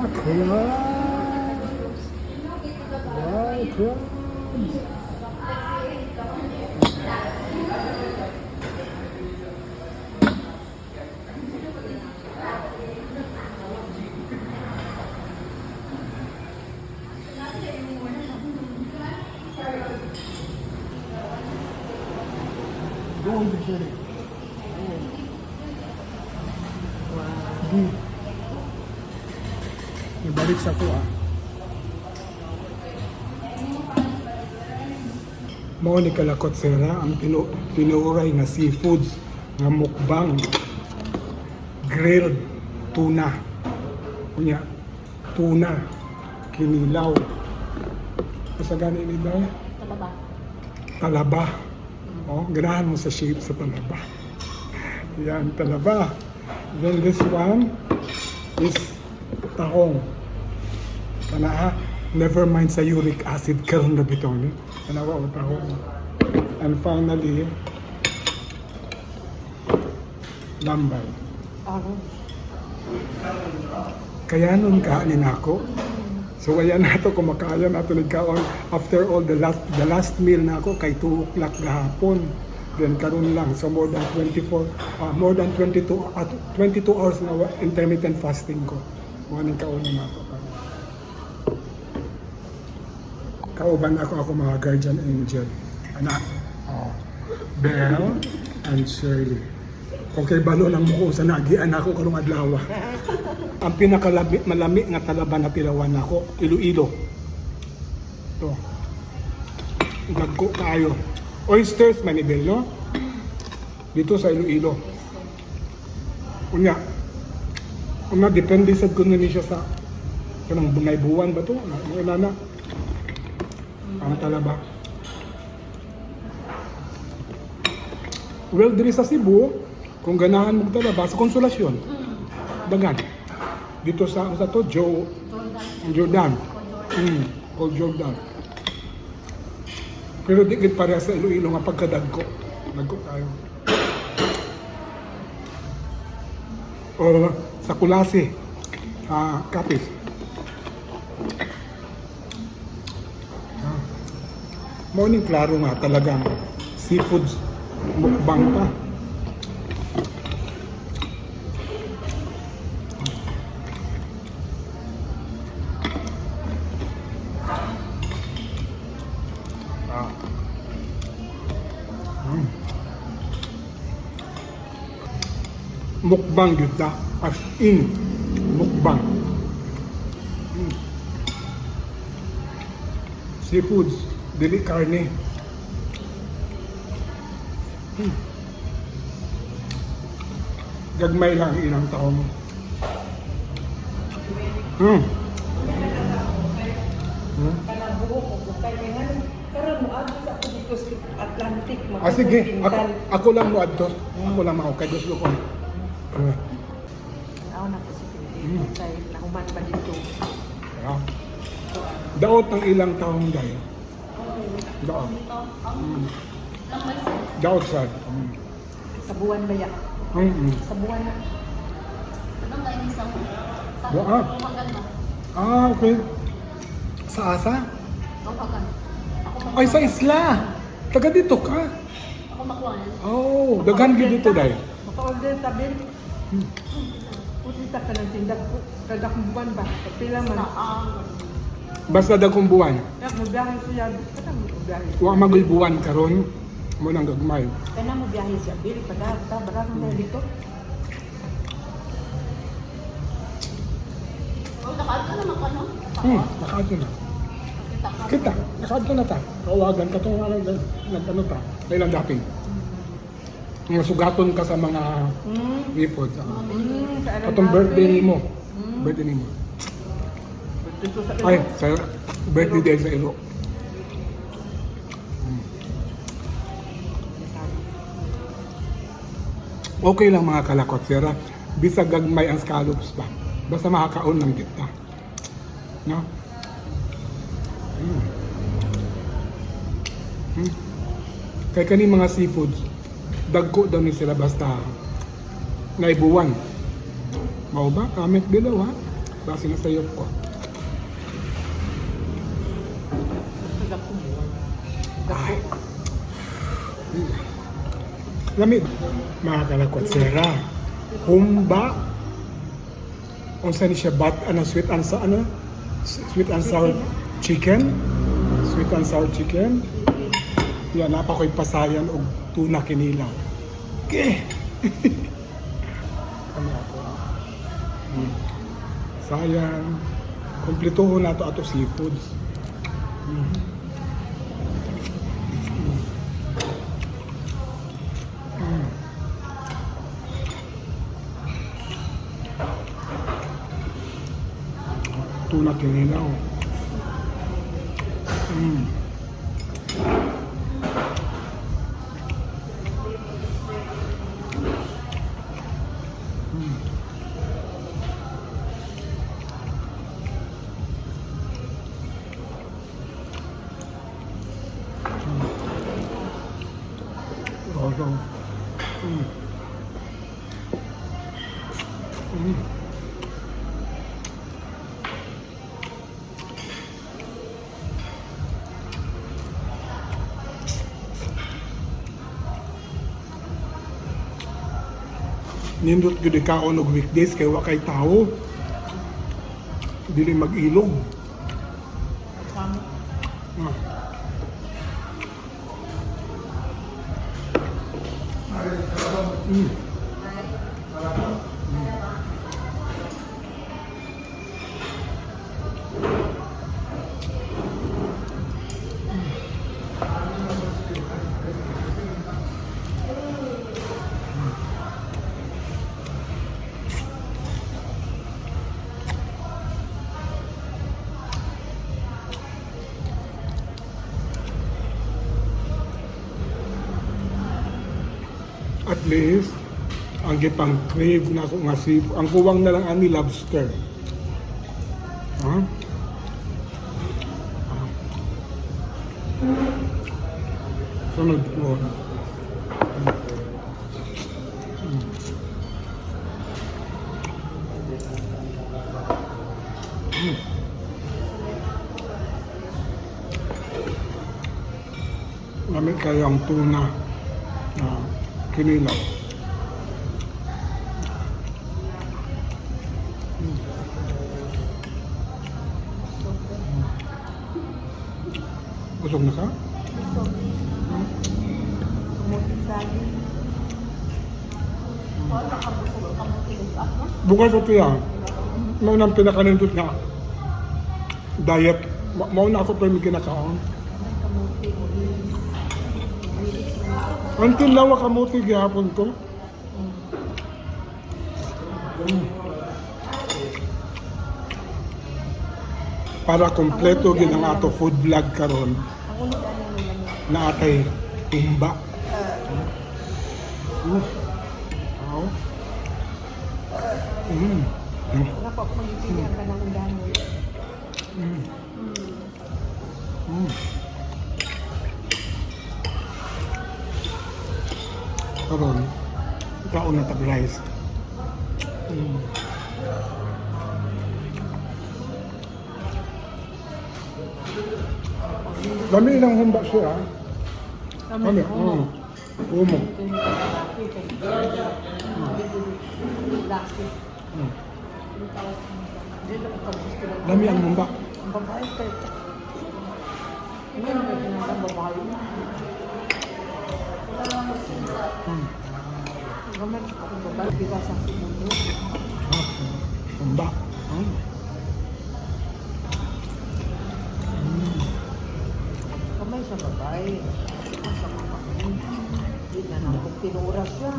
crabs. Wow, crabs. Doon din siya rin. Di. Ibalik sa ko Mao ni kalakot sila ang tinuuray nga seafoods nga mukbang grilled tuna. Kunya tuna kinilaw. Sa gani ni daw? Talaba. Talaba. Oh, ganahan mo sa shape sa talaba. Yan, talaba. Then this one is tahong. Kana never mind sa uric acid karon na bitaw ni. Kanawa o tahong. And finally, lambay. Kaya nun kaanin ako. So ayan nato kumakayan nato nagkaon after all the last meal na ako kay 2 o'clock gahapon. Then karon lang so more than 22 hours na intermittent fasting ko. Mo ning kaunon nato. Kauban ako mga guardian angel. Anak. Oh. Belle and Shirley. Kung kay balo ng muko sa nagian ako karong adlaw. Ang malami nga talaba na tilawan nako, Iloilo. To. Dagko kayo. Oysters manibel, no? Dito sa Iloilo. Unya depende sa kuno ni siya sa kanang bunay buwan ba to? Ano na? Ang talaba. Well, diri sa Cebu, kung ganahan mo talaba sa Konsolasyon, dagan. Dito sa to, Jordan. Called Jordan. Pero di gid pareha sa Iloilo nga pagkadagko. Dagko tayo. O sa Kulasi, Kapis. Morning klaro nga talagang seafoods mukbang pa. Mukbang yun da, as in mukbang. Seafoods, dili karne. Gagmay lang ilang taon. Atlantic. Sige, ako lang mo adto. Mo lang mao kay gusto ko. Ako na po si Pilipinas. Dahil nahuman pa dito. Daot ang ilang taong dahil. Daot. Daot sa. Sa buwan ba yan? Sa buwan na. Anong kain isang Buwan? Okay. Sa asa? Ay, sa isla. Taga dito ka. Ako makuha. Oh, daghan gid dito dahil. Maka-order tabi. Pusita ka ng tindag po. Kadakong buwan ba? Pila man. Basta dagkong buwan. Kaya mo biyahe siya. Kaya mo biyahe. Wa magoy buwan karon mo nang gagmay. Kaya mo biyahe siya. Bili pa da. Barang na dito. Nakaadto naman ka, no? Nakaadto na. Kita, nakaadto na ta. Kawagan ka itong nag-ano ta. Kailan dating. Mga sugaton ka sa mga ipod. Katong birthday ni mo. Birthday ni mo. Ay, sa birthday day sa ilo. Okay lang mga kalakot, sira. Bisa gagmay ang scallops ba? Basta makakaon lang kita. No? Kaya kani mga seafoods, dagko daw ni sila basta naibuwan. Mao ba? Comment below ha. Base na sa'yo ko. Dako mo. Ay. Lamig. Mga kalakot, sera. Humba. Unsa ni siya bat, sweet and sour, sweet and sour chicken. Sweet and sour chicken. Yan, napakoy pasayan og tuna kinilaw. Okay. Ano ako? Sayang. Kumplituhon na ato seafoods. Tuna kinilaw. Also, nindot gyud kaon og weekdays kay wa kay tawo. Dili mag-ilog. Kamo. At least, ang gipang crave na ako nga seafood. Ang kuwang na lang ani lobster. Ha? Sunod ko. Lamig kayo ang tuna na kinilaw. Busog na ka? Kamuting saging. Bukas ito yan. Mau nang pinakanindot nga diet. Mau na ako pa yung kinakaon. Kamuting. Until lawa kamuti gihapon ko. Para kompleto gid ang ato food vlog karon Ako ni dani nila. na atay tumba. Wow. Wala pa ako magiging ka ng dani. Karon kaon na tag rice. Dami lang humba siya. Dami. Umok. Dami ang humba. Ang babae kayo. Hindi mo ginagawa babae. Gamit ako babae. Bigas ang mundo. Humba. Kamay sa babae. Sa mga hindi na natin tinura siya.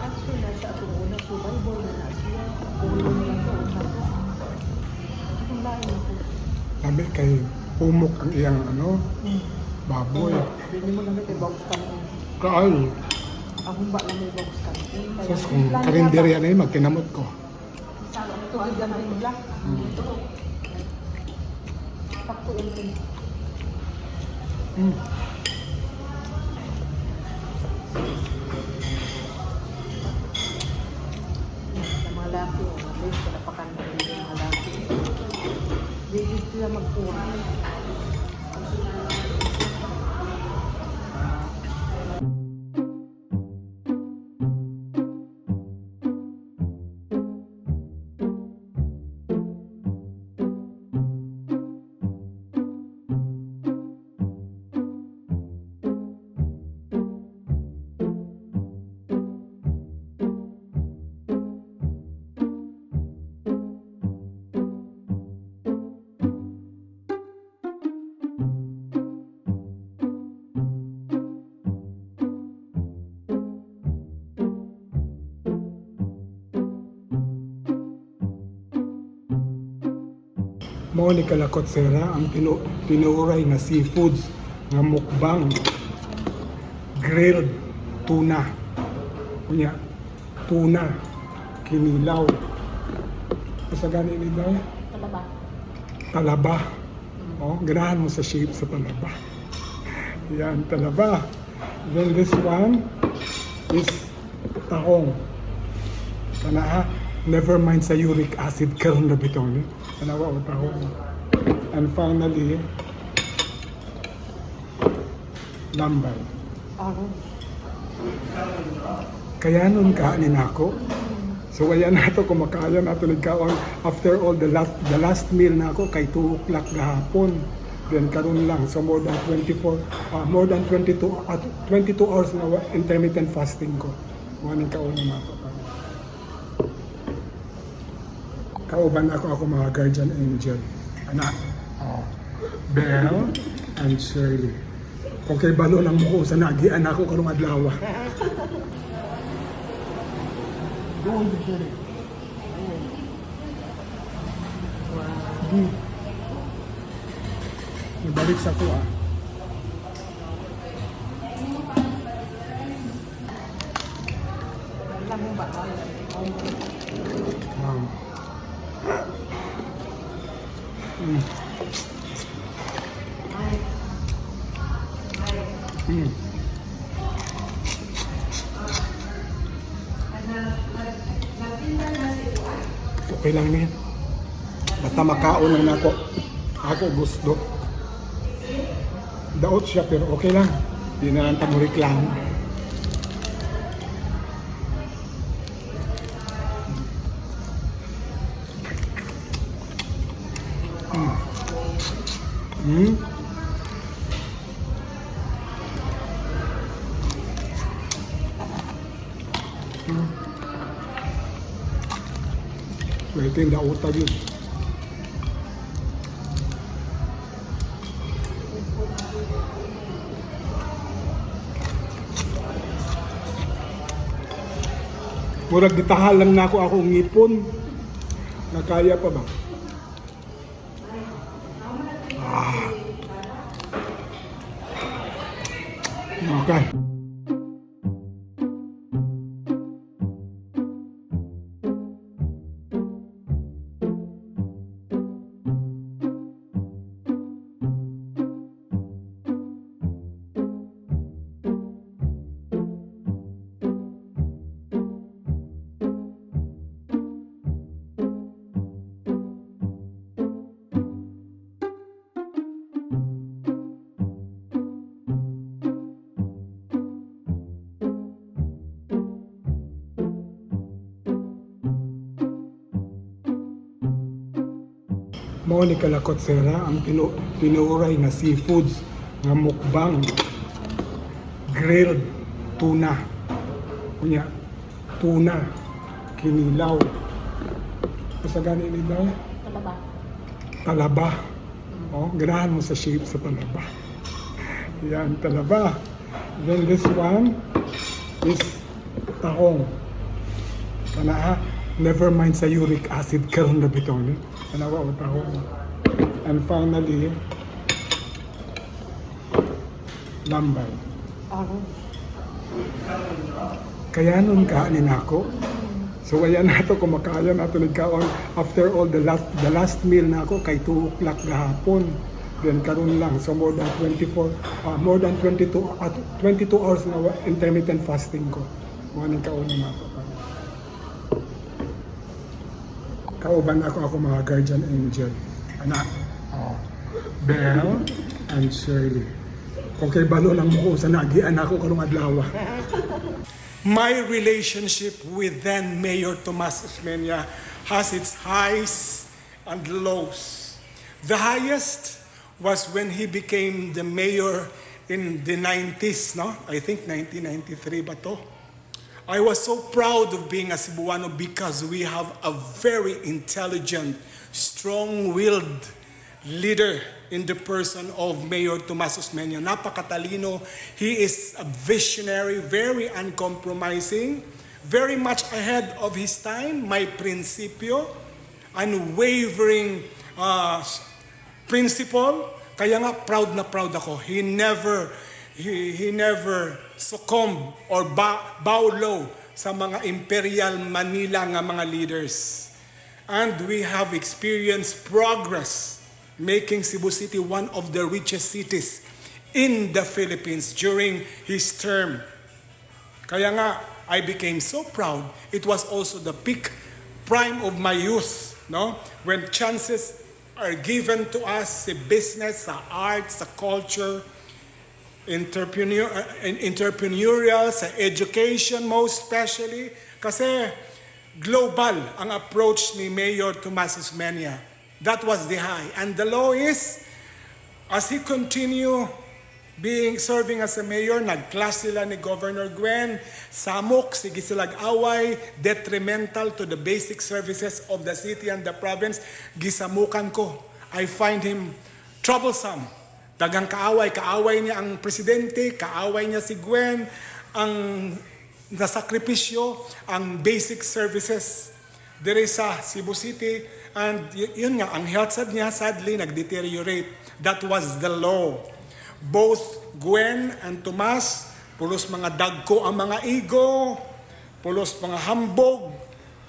Actually, nasa atong una, survival na siya. Pulo niya ito, una ko. Atong lain ako. Dami kay umok ang iyang baboy. Hindi mo naman kay bagus kanin. Kaal. Ang humba na may bagus kanin. Sus, kung karinderya na yun, magkinamot ko. Ito ang ganda nila. Ito. Pakto yun. sila pakanta rin yung halati. Hindi sila magkuha. Monica Lacotsera ang tinuray na seafoods nga mukbang grilled tuna. Kunya, tuna, kinilaw. Sa gani ni Day? Talaba. Talaba. Oh, ganahan mo sa shape sa talaba. Yan, talaba. Then this one is tahong. Kana never mind sa uric acid karon na bitong ni. Kanawa o tahong. And finally, lambay. Ano? Kaya nun kaanin ako. So ayan nato kumakaya nato nagkaon after all the last meal na ako kay 2 o'clock gahapon. Then karon lang so more than 22 hours na intermittent fasting ko. Wala kaon na ako. Kauban ako mga guardian angel. Anak, Belle and Shirley. Kung kay balo ng muko sa nagian ako karong adlaw. Doon sa sila. Wow. Nabalik sa ko Alam mo ba? Okay lang yan. Basta makaon lang ako. Ako gusto. Daot siya pero okay lang. Di na lang mo reklamo. Ito yung daotag yun. Murag gitahal lang na ako akong ngipon. Nakaya pa ba? Okay. Monica Lacotsera ang tinuray na seafoods nga mukbang grilled tuna. Kunya, tuna, kinilaw. Sa gani ni Day? Talaba. Talaba. Oh, ganahan mo sa shape sa talaba. Yan, talaba. Then this one is tahong. Kana never mind sa uric acid karon na bitong ni. Kanawa o tahong. And finally, lambay. Ano? Kaya nun kaanin ako. So ayan nato kumakaya nato nagkaon after all the last meal na ako kay 2 o'clock gahapon. Then karon lang so more than 22 hours na intermittent fasting ko. Wala kaon na ako. kauban ako mga guardian angel. Anak, oh, Belle and Shirley. Kung kay balo lang mo ko sa nagian ako karong adlaw. My relationship with then Mayor Tomas Osmeña has its highs and lows. The highest was when he became the mayor in the 90s, no? I think 1993 ba to? I was so proud of being a Cebuano because we have a very intelligent, strong-willed leader in the person of Mayor Tomas Osmeña. Napakatalino. He is a visionary, very uncompromising, very much ahead of his time. May prinsipyo, unwavering principle. Kaya nga proud na proud ako. He never succumbed or bow low sa mga Imperial Manila nga mga leaders. And we have experienced progress, making Cebu City one of the richest cities in the Philippines during his term. Kaya nga, I became so proud. It was also the peak prime of my youth, no? When chances are given to us sa business, sa art, sa culture, entrepreneurial, sa education most especially, kasi global ang approach ni Mayor Tomas Osmeña. That was the high. And the low is, as he continue serving as a mayor, nag-clash sila ni Governor Gwen, samok, sige silag away, detrimental to the basic services of the city and the province, gisamukan ko. I find him troublesome. Dagang kaaway niya ang presidente, kaaway niya si Gwen, ang nasakripisyo, ang basic services diri sa Cebu City, and yun nga, ang health niya sadly nag-deteriorate. That was the law. Both Gwen and Tomas, pulos mga dagko ang mga ego, pulos mga hambog,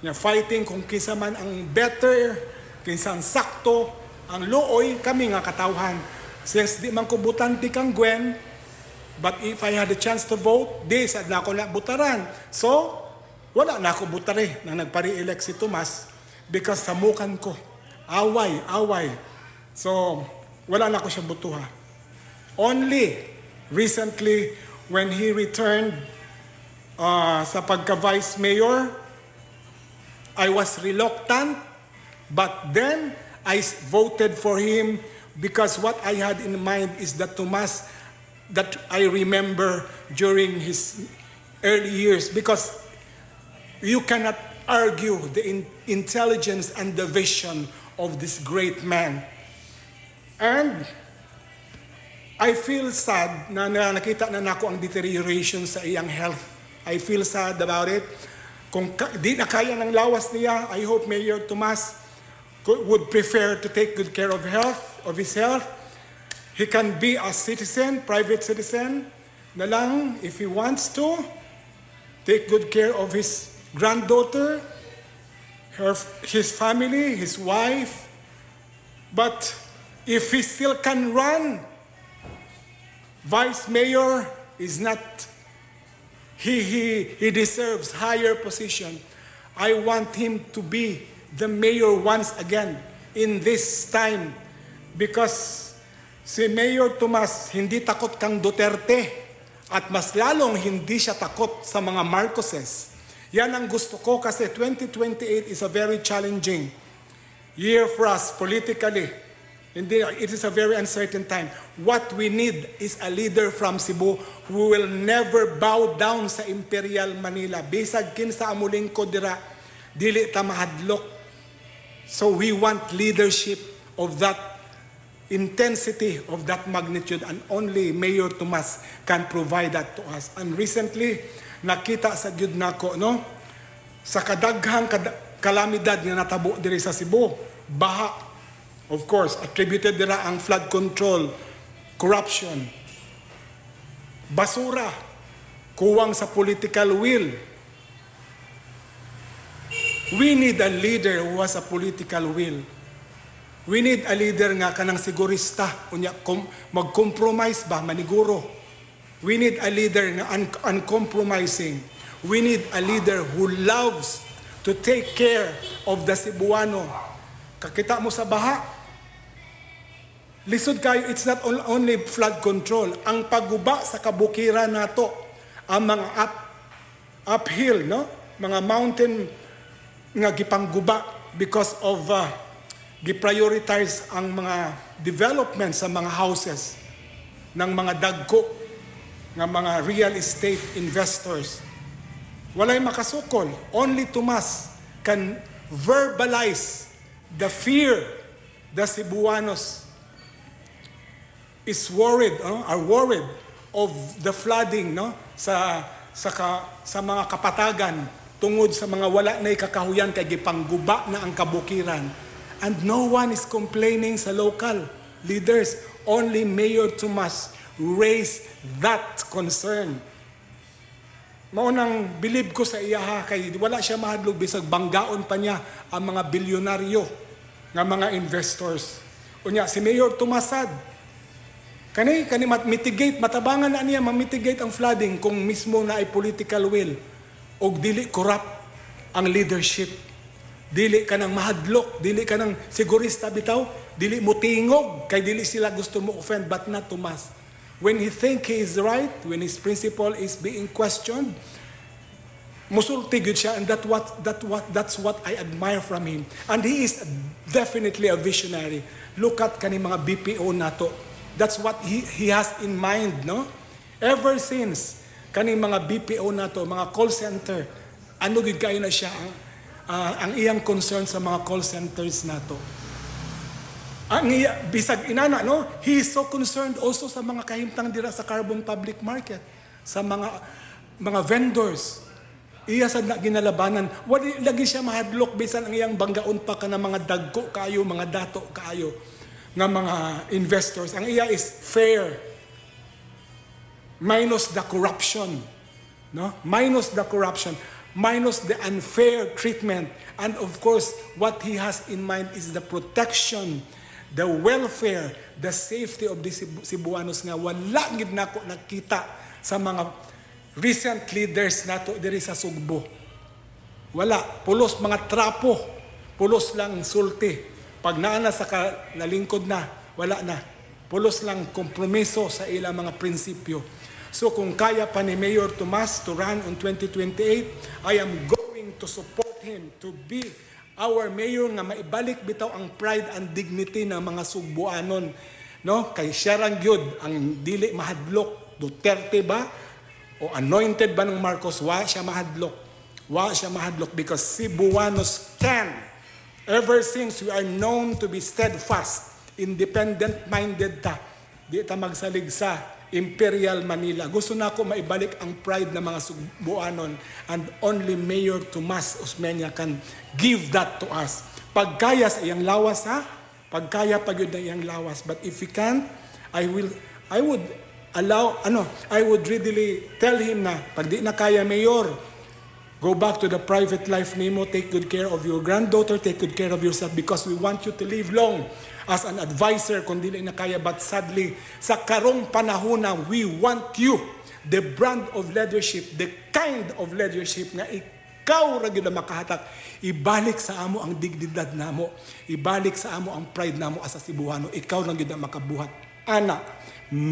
niya fighting kung kinsa man ang better, kinsa ang sakto, ang looy, kami nga katawhan. Since di man ko butante kang Gwen, but if I had a chance to vote, di sad na ako na butaran. So, wala na ako butare na nagpari-elect si Tomas because samukan ko. Away. So, wala na ako siya butuha. Only recently, when he returned sa pagka-vice mayor, I was reluctant, but then I voted for him because what I had in mind is that Tomas that I remember during his early years, because you cannot argue the intelligence and the vision of this great man. And I feel sad na nakita na nako ang deterioration sa iyang health. I feel sad about it. Kung di na kaya ng lawas niya, I hope Mayor Tomas would prefer to take good care of his health. He can be a citizen, private citizen, na lang if he wants to take good care of his granddaughter, his family, his wife. But if he still can run, vice mayor is not, he deserves higher position. I want him to be the mayor once again in this time, because si Mayor Tomas hindi takot kang Duterte at mas lalong hindi siya takot sa mga Marcoses. Yan ang gusto ko kasi 2028 is a very challenging year for us politically. It is a very uncertain time. What we need is a leader from Cebu who will never bow down sa Imperial Manila. Bisag kinsa amuling ko dira, dili ta mahadlok. So we want leadership of that intensity, of that magnitude, and only Mayor Tomas can provide that to us. And recently, nakita sa gyud nako, no? Sa kadaghang kalamidad nga natabo diri sa Cebu, baha, of course, attributed dira ang flood control, corruption, basura, kuwang sa political will. We need a leader who has a political will. We need a leader nga kanang sigurista, unya mag-compromise ba, maniguro. We need a leader nga uncompromising. We need a leader who loves to take care of the Cebuano. Kakita mo sa baha, lisod kayo, it's not only flood control. Ang pagguba sa kabukiran nato, ang mga uphill, no? Mga mountain nga gipangguba because of giprioritize ang mga development sa mga houses ng mga dagko ng mga real estate investors. Walay makasukol. Only Tomas can verbalize the fear the Cebuanos are worried of the flooding, no, sa mga kapatagan tungod sa mga wala na ikakahuyan kay gipangguba na ang kabukiran. And no one is complaining sa local leaders. Only Mayor Tomas raised that concern. Maunang bilib ko sa iya kay wala siya mahadlog bisag banggaon pa niya ang mga bilyonaryo nga mga investors. Unya si Mayor Tomasad kani mitigate, matabangan na niya ma-mitigate ang flooding kung mismo na ay political will og dili corrupt ang leadership. Dili ka nang mahadlok, dili ka nang sigurista bitaw, dili mo tingog, kay dili sila gusto mo offend, but not Tomas. When he think he is right, when his principle is being questioned, musulti gud siya, and that's what I admire from him. And he is definitely a visionary. Look at kani mga BPO nato. That's what he has in mind, no? Ever since kani mga BPO nato, mga call center, ano gid kayo na siya ang iyang concern sa mga call centers nato. Bisag inana, no? He is so concerned also sa mga kahimtang dira sa carbon public market, sa mga vendors. Iya sad na ginalabanan. Wala lagi siya mahadlok bisan ang iyang banggaon pa ka ng mga dagko kaayo, mga dato kaayo nga mga investors. Ang iya is fair. Minus the corruption, no? Minus the corruption, minus the unfair treatment. And of course, what he has in mind is the protection, the welfare, the safety of the Cebuanos nga wala gid nako nakita sa mga recent leaders nato diri sa Sugbo. Wala, pulos mga trapo, pulos lang sulti. Pag naana sa nalingkod na, wala na. Pulos lang kompromiso sa ilang mga prinsipyo. So kung kaya pa ni Mayor Tomas to run on 2028, I am going to support him to be our mayor nga maibalik bitaw ang pride and dignity ng mga Sugboanon, no? Kay siya rang gyud ang dili mahadlok. Duterte ba o anointed ba ng Marcos? Wa siya mahadlok. Wa siya mahadlok because Cebuanos can. Ever since we are known to be steadfast, independent-minded ta. Di ta magsalig sa Imperial Manila. Gusto na ako maibalik ang pride ng mga Sugboanon, and only Mayor Tomas Osmeña can give that to us. Pagkaya sa iyang lawas, ha? Pagkaya pag yun na iyang lawas. But if he can't, I would readily tell him na pag di na kaya, Mayor, go back to the private life nimo, take good care of your granddaughter, take good care of yourself, because we want you to live long as an advisor kung dili na kaya. But sadly, sa karong panahon na we want you, the brand of leadership, the kind of leadership na ikaw ra gyud makahatak, ibalik sa amo ang dignidad namo, ibalik sa amo ang pride namo as a Cebuano, ikaw lang gyud makabuhat. Ana,